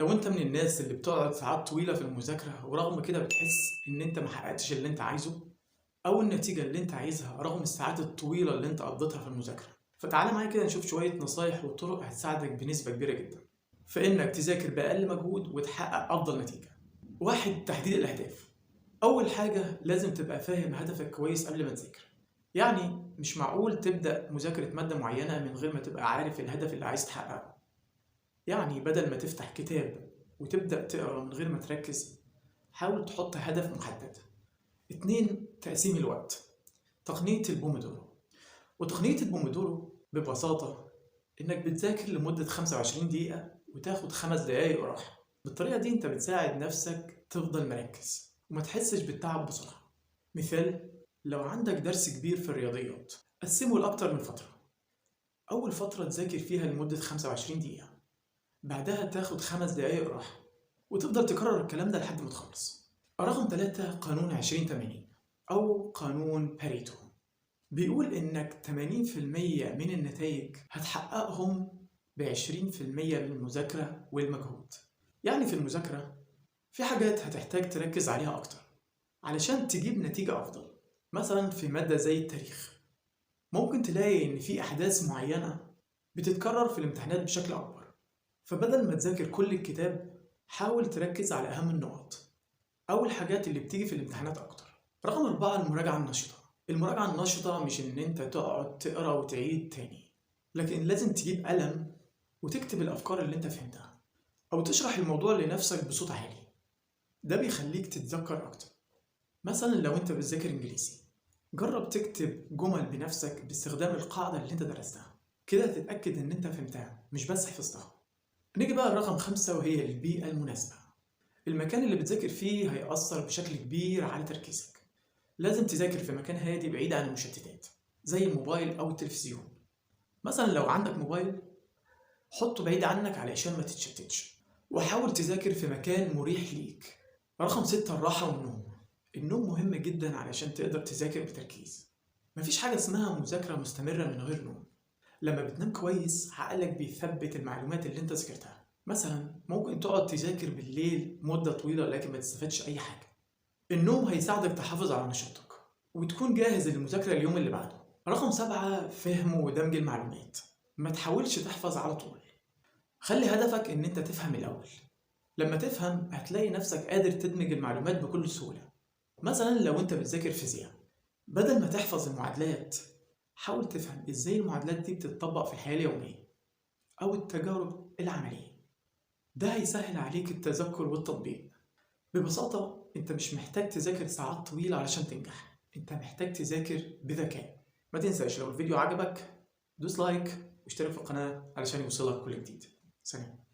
لو انت من الناس اللي بتقعد ساعات طويلة في المذاكرة ورغم كده بتحس ان انت محققتش اللي انت عايزه او النتيجة اللي انت عايزها رغم الساعات الطويلة اللي انت قضيتها في المذاكرة، فتعالى معايا كده نشوف شوية نصايح وطرق هتساعدك بنسبة كبيرة جدا في انك تذاكر بأقل مجهود وتحقق افضل نتيجة. واحد، تحديد الاهداف. اول حاجة لازم تبقى فاهم هدفك كويس قبل ما تذاكر. يعني مش معقول تبدأ مذاكرة مادة معينة من غير ما تبقى عارف الهدف اللي عايز تحققه. يعني بدل ما تفتح كتاب وتبدأ تقرا من غير ما تركز، حاول تحط هدف محدد. اتنين، تقسيم الوقت. تقنية البومودورو. وتقنية البومودورو ببساطة إنك بتذاكر لمدة 25 دقيقة وتاخد 5 دقايق راحة. بالطريقة دي أنت بتساعد نفسك تفضل مركز وما تحسش بالتعب بسرعة. مثال، لو عندك درس كبير في الرياضيات قسمه لأكتر من فترة. أول فترة تذاكر فيها لمدة 25 دقيقة، بعدها تاخد 5 دقايق راحة، وتفضل تكرر الكلام ده لحد ما تخلص. رقم 3، قانون 20-80 أو قانون باريتو. بيقول إنك 80% من النتائج هتحققهم ب20% من المذاكرة والمجهود. يعني في المذاكرة في حاجات هتحتاج تركز عليها أكتر علشان تجيب نتيجة أفضل. مثلا في مادة زي التاريخ ممكن تلاقي إن في أحداث معينة بتتكرر في الامتحانات بشكل أكبر، فبدل ما تذاكر كل الكتاب حاول تركز على أهم النقط أو الحاجات اللي بتيجي في الامتحانات أكتر. رقم 4، المراجعة النشطة. المراجعة النشطة مش إن أنت تقعد تقرأ وتعيد تاني، لكن لازم تجيب قلم وتكتب الأفكار اللي أنت فهمتها أو تشرح الموضوع لنفسك بصوت عالي. ده بيخليك تتذكر أكتر. مثلا لو أنت بتذاكر إنجليزي، جرب تكتب جمل بنفسك باستخدام القاعدة اللي أنت درستها، كده تتأكد إن أنت فهمتها مش بس حفظتها. نيجي بقى لرقم 5 وهي البيئة المناسبة. المكان اللي بتذاكر فيه هيأثر بشكل كبير على تركيزك. لازم تذاكر في مكان هادي بعيد عن المشتتات زي الموبايل أو التلفزيون. مثلا لو عندك موبايل حطه بعيد عنك علشان ما تتشتتش، وحاول تذاكر في مكان مريح ليك. رقم 6، الراحة والنوم. النوم مهم جدا علشان تقدر تذاكر بتركيز. مفيش حاجة اسمها مذاكرة مستمرة من غير نوم. لما بتنام كويس عقلك بيثبت المعلومات اللي انت ذاكرتها. مثلا ممكن تقعد تذاكر بالليل مدة طويلة لكن ما تستفادش أي حاجة. النوم هيساعدك تحافظ على نشاطك وتكون جاهز للمذاكرة اليوم اللي بعده. رقم 7، فهم ودمج المعلومات. ما تحاولش تحفظ على طول، خلي هدفك إن أنت تفهم الأول. لما تفهم هتلاقي نفسك قادر تدمج المعلومات بكل سهولة. مثلا لو أنت بتذاكر فيزياء، بدل ما تحفظ المعادلات حاول تفهم إزاي المعادلات دي بتتطبق في الحياة اليومية أو التجارب العملية. ده هيسهل عليك التذكر والتطبيق. ببساطة انت مش محتاج تذاكر ساعات طويلة علشان تنجح، انت محتاج تذاكر بذكاء. ما تنساش لو الفيديو عجبك دوس لايك واشترك في القناة علشان يوصلك كل جديد. سلام.